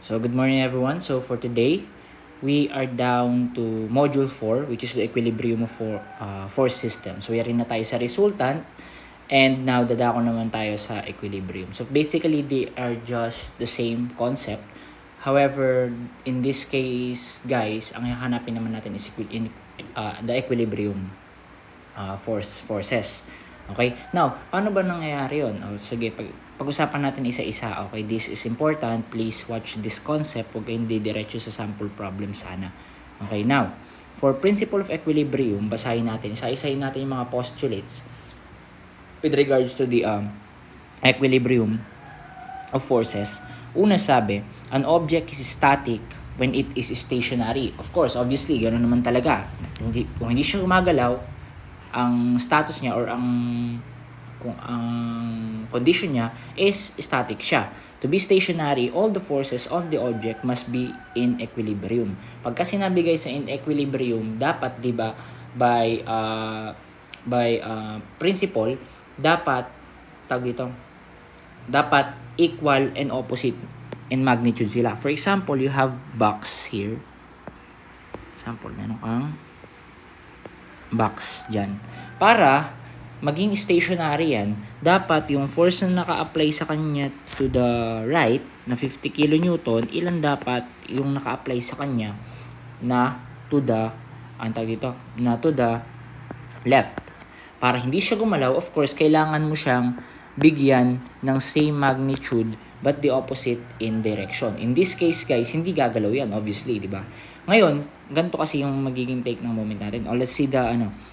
So good morning everyone. So for today, we are down to module 4 which is the equilibrium of force system. So yari na tayo sa resultant and now dadako naman tayo sa equilibrium. So basically they are just the same concept. However, in this case guys, ang hahanapin naman natin is the equilibrium forces. Okay? Now, paano ba nangyayari yun? Sige, pag-usapan natin isa-isa. Okay, this is important. Please watch this concept. Huwag kayong diretso sa sample problem sana. Okay, now, for principle of equilibrium, basahin natin. Isa-isahin natin yung mga postulates with regards to the equilibrium of forces. Una sabi, an object is static when it is stationary. Of course, obviously, ganoon naman talaga. Kung hindi siya gumagalaw, ang status niya or ang condition niya is static siya. To be stationary, all the forces on the object must be in equilibrium. Pagka sinabi guys sa in equilibrium, dapat 'di ba by principle dapat dapat equal and opposite in magnitude sila. For example, you have box here. Example, meron kang box dyan. Para maging stationary yan, dapat yung force na naka-apply sa kanya to the right na 50 kN, ilan dapat yung naka-apply sa kanya na to the left. Para hindi siya gumalaw, of course, kailangan mo siyang bigyan ng same magnitude but the opposite in direction. In this case, guys, hindi gagalaw yan, obviously, di ba? Ngayon, ganito kasi yung magiging take ng moment natin. Let's see the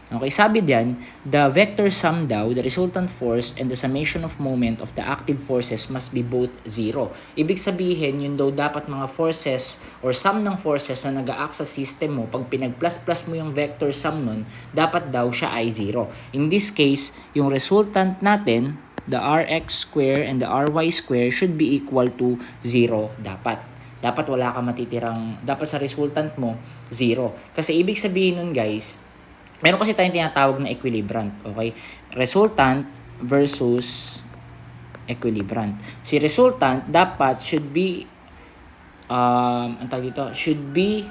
Okay, sabi diyan, the vector sum daw, the resultant force and the summation of moment of the active forces must be both zero. Ibig sabihin, yun daw dapat mga forces or sum ng forces na nag-a-act sa system mo, pag pinag-plus-plus mo yung vector sum nun, dapat daw siya ay zero. In this case, yung resultant natin, the rx square and the ry square should be equal to 0 dapat. Dapat wala ka matitirang, dapat sa resultant mo, 0. Kasi ibig sabihin nun guys, meron kasi tayong tinatawag na equilibrant, okay? Resultant versus equilibrant. Si resultant dapat should be should be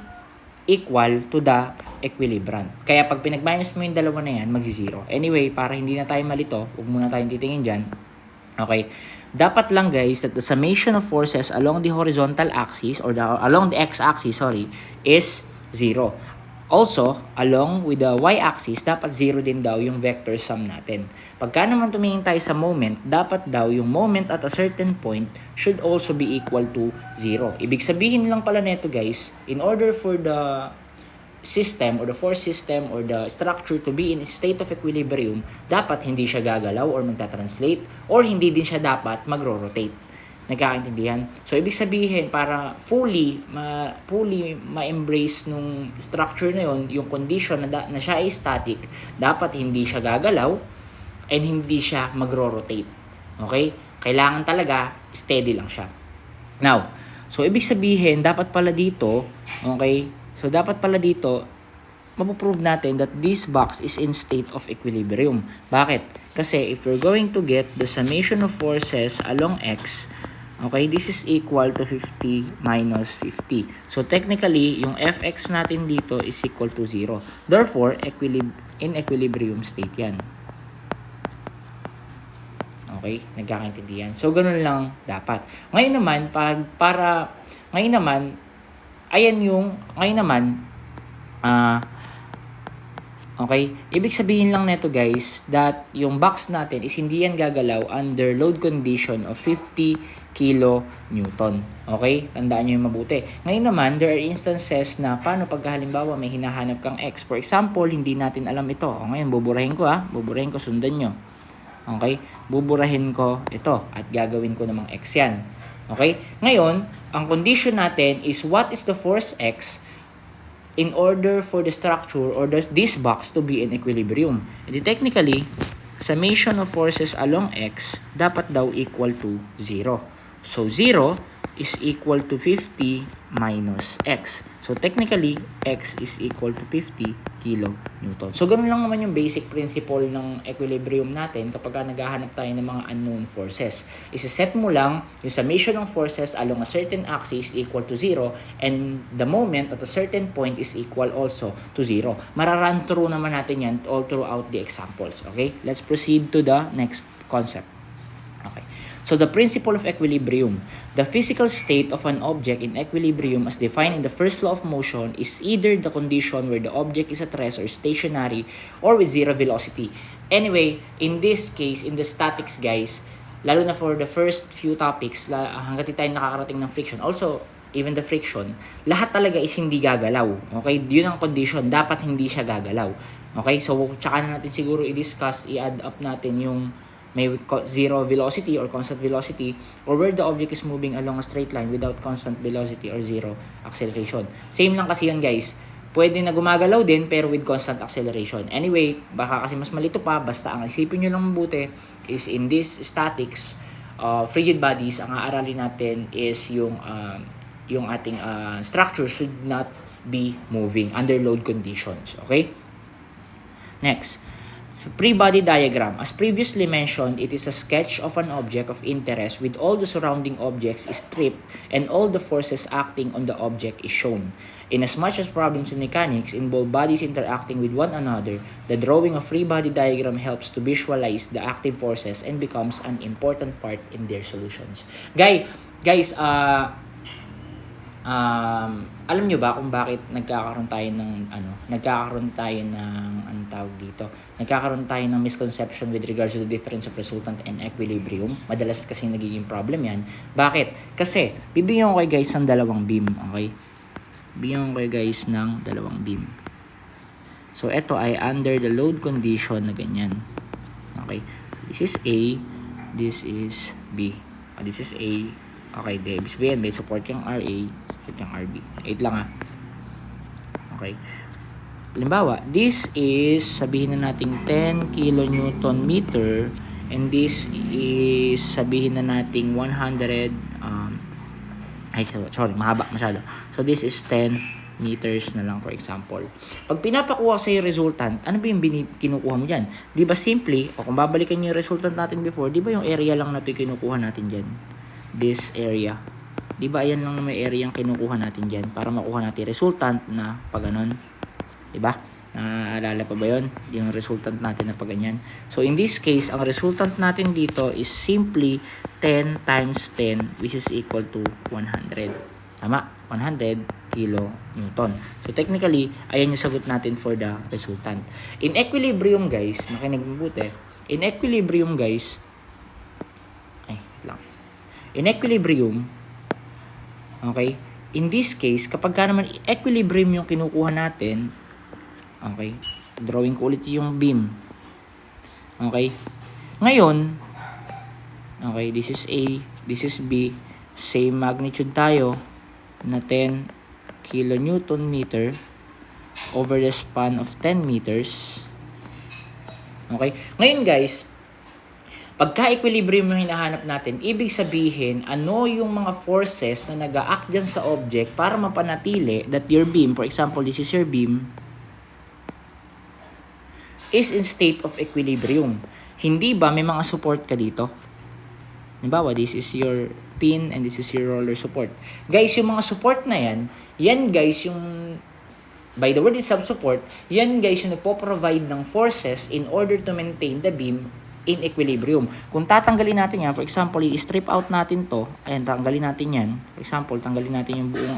equal to the equilibrant. Kaya pag pinag-minus mo yung dalawa na yan, magsi-0. Anyway, para hindi na tayo malito, huwag muna tayong titingin dyan. Okay? Dapat lang guys that the summation of forces along the horizontal axis or along the x-axis, is 0. Also, along with the y-axis, dapat 0 din daw yung vector sum natin. Pagka naman tumingin tayo sa moment, dapat daw yung moment at a certain point should also be equal to 0. Ibig sabihin lang pala nito guys, in order for the system or the force system or the structure to be in a state of equilibrium, dapat hindi siya gagalaw or magta-translate or hindi din siya dapat magro-rotate. Nagkakaintindihan? So, ibig sabihin, para fully ma-embrace nung structure na yun, yung condition na siya ay static, dapat hindi siya gagalaw and hindi siya magro-rotate. Okay? Kailangan talaga, steady lang siya. Now, so ibig sabihin, dapat pala dito, okay, so, dapat pala dito, mapuprove natin that this box is in state of equilibrium. Bakit? Kasi if you're going to get the summation of forces along x, okay, this is equal to 50 minus 50. So, technically, yung fx natin dito is equal to 0. Therefore, in equilibrium state yan. Okay? Nagkakaintindihan. So, ganun lang dapat. Ngayon naman, okay, ibig sabihin lang nito guys, that yung box natin is hindi yan gagalaw under load condition of 50 kN. Okay? Tandaan nyo yung mabuti. Ngayon naman, there are instances na paano pag halimbawa may hinahanap kang x. For example, hindi natin alam ito. Ngayon, buburahin ko, sundan nyo. Okay? Buburahin ko ito at gagawin ko namang x yan. Okay? Ngayon, ang condition natin is what is the force x in order for the structure or this box to be in equilibrium. And technically, summation of forces along x dapat daw equal to 0. So, 0 is equal to 50 minus x. So, technically, x is equal to 50 kilonewton. So, ganun lang naman yung basic principle ng equilibrium natin kapag naghahanap tayo ng mga unknown forces. Isa-set mo lang yung summation ng forces along a certain axis equal to 0 and the moment at a certain point is equal also to 0. Mararun through naman natin yan all throughout the examples. Okay? Let's proceed to the next concept. Okay. So the principle of equilibrium. The physical state of an object in equilibrium as defined in the first law of motion is either the condition where the object is at rest or stationary or with zero velocity. Anyway, in this case, in the statics guys, lalo na for the first few topics, hanggat tayo nakakarating ng friction, also even the friction, lahat talaga is hindi gagalaw. Okay? Yun ang condition. Dapat hindi siya gagalaw. Okay? So, tsaka na natin siguro i-discuss, i-add up natin yung may zero velocity or constant velocity or where the object is moving along a straight line without constant velocity or zero acceleration. Same lang kasi yan guys. Pwede na gumagalaw din pero with constant acceleration. Anyway, baka kasi mas malito pa, basta ang isipin nyo lang mabuti is in this statics, frigid bodies, ang aaralin natin is yung ating structure should not be moving under load conditions. Okay? Next. Free body diagram. As previously mentioned, it is a sketch of an object of interest with all the surrounding objects stripped and all the forces acting on the object is shown. Inasmuch as problems in mechanics involve bodies interacting with one another, the drawing of free body diagram helps to visualize the active forces and becomes an important part in their solutions. Guys, alam nyo ba kung bakit nagkakaroon tayo ng misconception with regards to the difference of resultant and equilibrium? Madalas kasi nagiging problem yan. Bakit? Kasi bibigyan ko kayo guys ng dalawang beam, okay? Bibigyan ko kayo guys ng dalawang beam. So ito ay under the load condition na ganyan. Okay? So, this is A, this is B. This is A. Okay, ibig sabihin may support yung RA, support yung RB. 8 lang Okay. Halimbawa, this is, sabihin na natin 10 kilonewton meter and this is, sabihin na natin 100, mahaba masyado. So, this is 10 meters na lang for example. Pag pinapakuha sa yung resultant, ano ba yung kinukuha mo dyan? Di ba simply, o kung babalikan yung resultant natin before, di ba yung area lang na ito kinukuha natin dyan? This area. Diba ayan lang na may area yung kinukuha natin dyan para makuha natin resultant na pag ganon. Diba? Naalala pa ba yun? Yung resultant natin na pag ganyan. So in this case, ang resultant natin dito is simply 10 times 10 which is equal to 100. Tama? 100 kilonewton. So technically, ayan yung sagot natin for the resultant. In equilibrium guys, makinig mabuti. In equilibrium guys, in equilibrium, okay, in this case, kapag ka naman equilibrium yung kinukuha natin, okay, drawing ko ulit yung beam. Okay, ngayon, okay, this is A, this is B, same magnitude tayo, na 10 kilonewton meter over the span of 10 meters. Okay, ngayon guys, pagka-equilibrium yung hinahanap natin, ibig sabihin, ano yung mga forces na nag-a-act dyan sa object para mapanatili that your beam, for example, this is your beam, is in state of equilibrium. Hindi ba may mga support ka dito? Halimbawa, this is your pin and this is your roller support. Guys, yung mga support na yan guys, yung by the word itself support, yan guys yung nagpo-provide ng forces in order to maintain the beam in equilibrium. Kung tatanggalin natin yan, for example, i-strip out natin to, ayan, tanggalin natin yan. For example, tanggalin natin yung buong,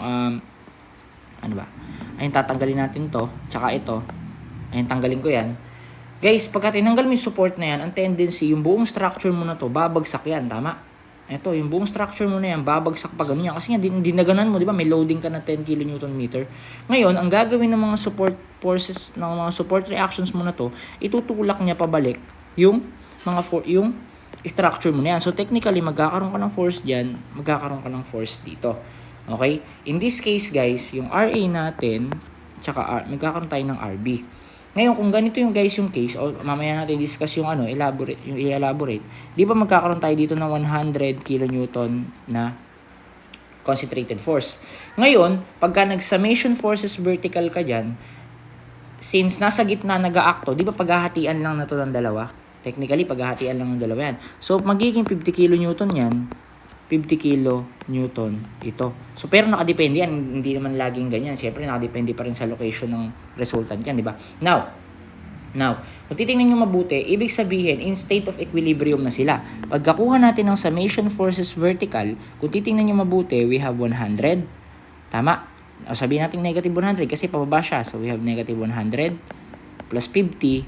Ayan, tatanggalin natin to, tsaka ito. Ayan, tanggalin ko yan. Guys, pagka tinanggal mo yung support na yan, ang tendency, yung buong structure mo na to, babagsak yan, tama? Ito, yung buong structure mo na yan, babagsak pa ganun yan. Kasi nga, dinaganan mo, di ba? May loading ka na 10 kilonewton meter. Ngayon, ang gagawin ng mga support forces, ng mga support reactions mo na to, itutulak niya pabalik yung yung structure mo na yan. So, technically, magkakaroon ka ng force dyan, magkakaroon ka ng force dito. Okay? In this case, guys, yung RA natin, tsaka magkakaroon tayo ng RB. Ngayon, kung ganito yung guys yung case, o mamaya natin discuss yung i-elaborate, di ba magkakaroon tayo dito ng 100 kilonewton na concentrated force. Ngayon, pagka nag-summation forces vertical ka dyan, since nasa gitna nag-aakto, di ba paghahatian lang na to ng dalawa? Technically, paghahatian lang ng dalawa yan. So, magiging 50 kN yan, 50 kN ito. So, pero nakadepende yan, hindi naman laging ganyan. Siyempre, nakadepende pa rin sa location ng resultant yan, di ba? Now, kung titingnan nyo mabuti, ibig sabihin, in state of equilibrium na sila. Pagkakuha natin ng summation forces vertical, kung titingnan nyo mabuti, we have 100. Tama? O sabihin natin negative 100 kasi pababa siya. So, we have negative 100 plus 50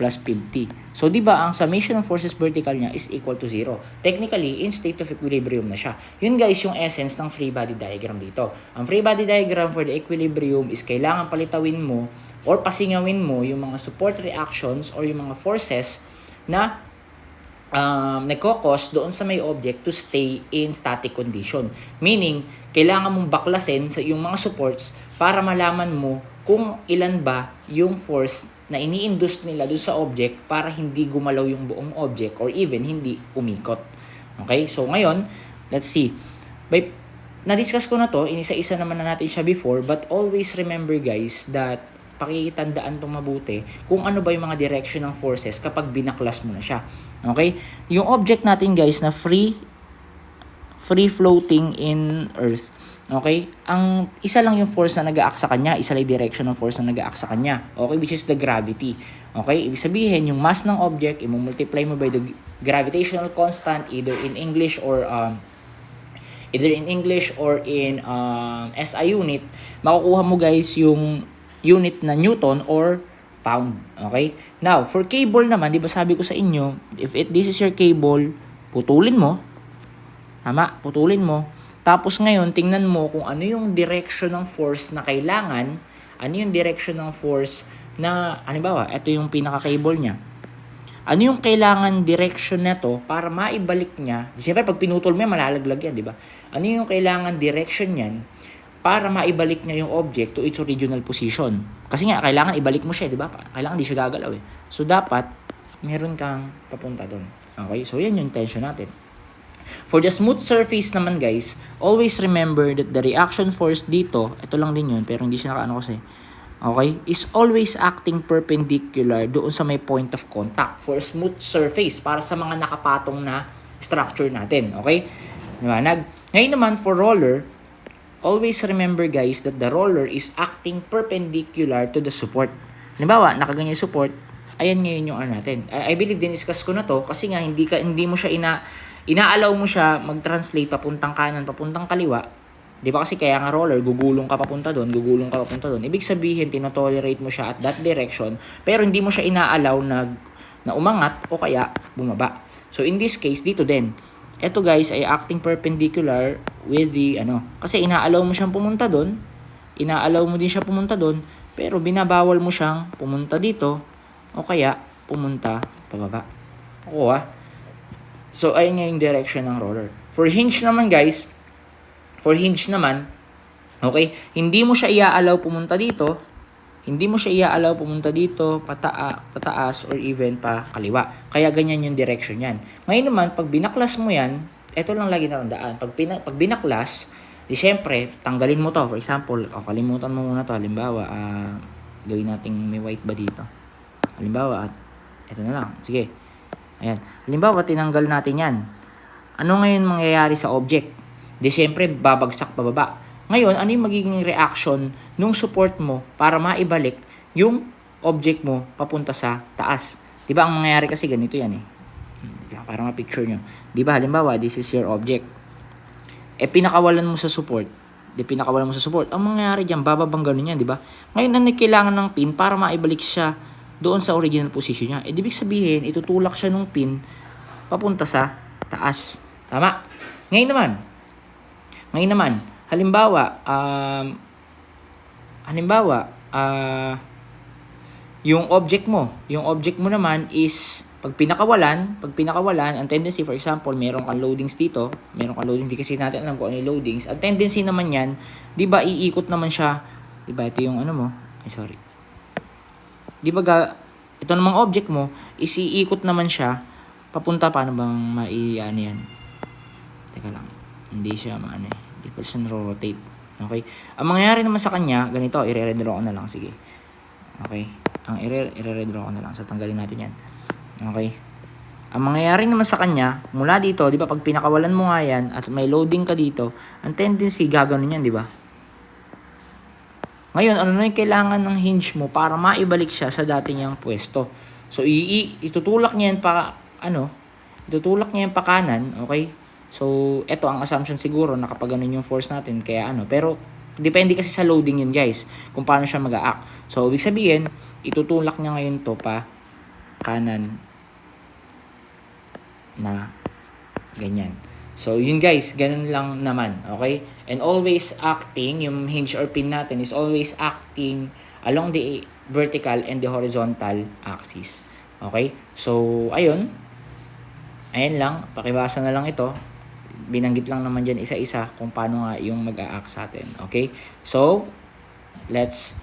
plus 50. So, di ba, ang summation ng forces vertical niya is equal to 0. Technically, in state of equilibrium na siya. Yun guys, yung essence ng free body diagram dito. Ang free body diagram for the equilibrium is kailangan palitawin mo or pasingawin mo yung mga support reactions or yung mga forces na nagkokos doon sa may object to stay in static condition. Meaning, kailangan mong baklasin sa yung mga supports para malaman mo kung ilan ba yung force na ini-induce nila doon sa object para hindi gumalaw yung buong object or even hindi umikot. Okay? So, ngayon, let's see. Na-discuss ko na to, inisa-isa naman na natin siya before, but always remember guys that pakikitandaan itong mabuti kung ano ba yung mga direction ng forces kapag binaklas mo na siya. Okay? Yung object natin guys na free floating in Earth, okay? Ang isa lang yung force na nag-a-act sa kanya, isa lang yung direction ng force na nag-a-act sa kanya. Okay? Which is the gravity. Okay? Ibig sabihin, yung mass ng object, i-multiply mo by the gravitational constant either in English or in SI unit, makukuha mo guys yung unit na Newton or pound. Okay? Now, for cable naman, di ba sabi ko sa inyo, if this is your cable, putulin mo. Tama? Putulin mo. Tapos ngayon, tingnan mo kung ano yung direction ng force na kailangan, ano yung direction ng force na, halimbawa, ito yung pinaka-cable niya. Ano yung kailangan direction na to para maibalik niya? Siyempre, pag pinutol mo yan, malalaglag yan, di ba? Ano yung kailangan direction niyan para maibalik niya yung object to its original position? Kasi nga, kailangan ibalik mo siya, di ba? Kailangan di siya gagalaw eh. So, dapat, meron kang papunta doon. Okay? So, yan yung tension natin. For the smooth surface naman guys, always remember that the reaction force dito, ito lang din yun, pero hindi siya nakaano kasi, okay, is always acting perpendicular doon sa may point of contact for smooth surface para sa mga nakapatong na structure natin. Okay? Liwanag. Ngayon naman, for roller, always remember guys that the roller is acting perpendicular to the support. Halimbawa, nakaganyan yung support, ayan ngayon yung ano natin. I believe din-discuss ko na to kasi nga hindi mo siya inaalaw mo siya mag-translate papuntang kanan, papuntang kaliwa. Di ba kasi kaya nga roller, gugulong ka papunta doon. Ibig sabihin, tinotolerate mo siya at that direction, pero hindi mo siya inaalaw na umangat o kaya bumaba. So in this case, dito din. Ito guys ay acting perpendicular with the kasi inaalaw mo siyang pumunta doon, inaalaw mo din siya pumunta doon, pero binabawal mo siyang pumunta dito o kaya pumunta pababa. So, ayun nga yung direction ng roller. For hinge naman guys, okay, hindi mo siya iaalaw pumunta dito, pataas, or even pa kaliwa. Kaya ganyan yung direction yan. Ngayon naman, pag binaklas mo yan, ito lang lagi natandaan. Pag binaklas, di syempre, tanggalin mo to. For example, kalimutan mo muna to. Halimbawa, gawin nating may white ba dito. Halimbawa, ito na lang. Sige. Ayan. Halimbawa, tinanggal natin yan. Ano ngayon mangyayari sa object? Di syempre, babagsak pababa. Ngayon, ano yung magiging reaction nung support mo para maibalik yung object mo papunta sa taas? Di ba, ang mangyayari kasi ganito yan eh. Para ma-picture nyo. Di ba, halimbawa, this is your object. Pinakawalan mo sa support. Ang mangyayari dyan, bababang ganun yan, di ba? Ngayon, kailangan ng pin para maibalik siya doon sa original position niya. Ibig sabihin, itutulak siya nung pin papunta sa taas. Tama? Ngayon naman, halimbawa, yung object mo naman is pag pinakawalan, ang tendency, for example, meron kang loadings dito, di kasi natin alam kung ano yung loadings. Ang tendency naman yan, di ba, iikot naman siya, di ba, ito yung di ba ito namang object mo, isiikot naman siya, papunta, paano bang yan? Teka lang, hindi siya Hindi pa siya rotate. Okay? Ang mangyayari naman sa kanya, ganito, i-redraw ko na lang, sige. Okay? Ang i-redraw ko na lang, so tanggalin natin yan. Okay? Ang mangyayari naman sa kanya, mula dito, di ba, pag pinakawalan mo nga yan, at may loading ka dito, ang tendency, gaganon yan, di ba? Ngayon, ano na yung kailangan ng hinge mo para maibalik siya sa dati niyang pwesto? So, itutulak niya yan pa, itutulak niya yan pa kanan, okay? So, eto ang assumption siguro na kapag ganun yung force natin, kaya pero, depende kasi sa loading yun, guys, kung paano siya mag-a-act. So, ibig sabihin, itutulak niya ngayon to pa kanan na ganyan. So, yun guys, ganun lang naman, okay? And always acting, yung hinge or pin natin is always acting along the vertical and the horizontal axis. Okay? So, ayun lang, pakibasa na lang ito. Binanggit lang naman dyan isa-isa kung paano nga yung mag-a-act sa atin. Okay? So, let's,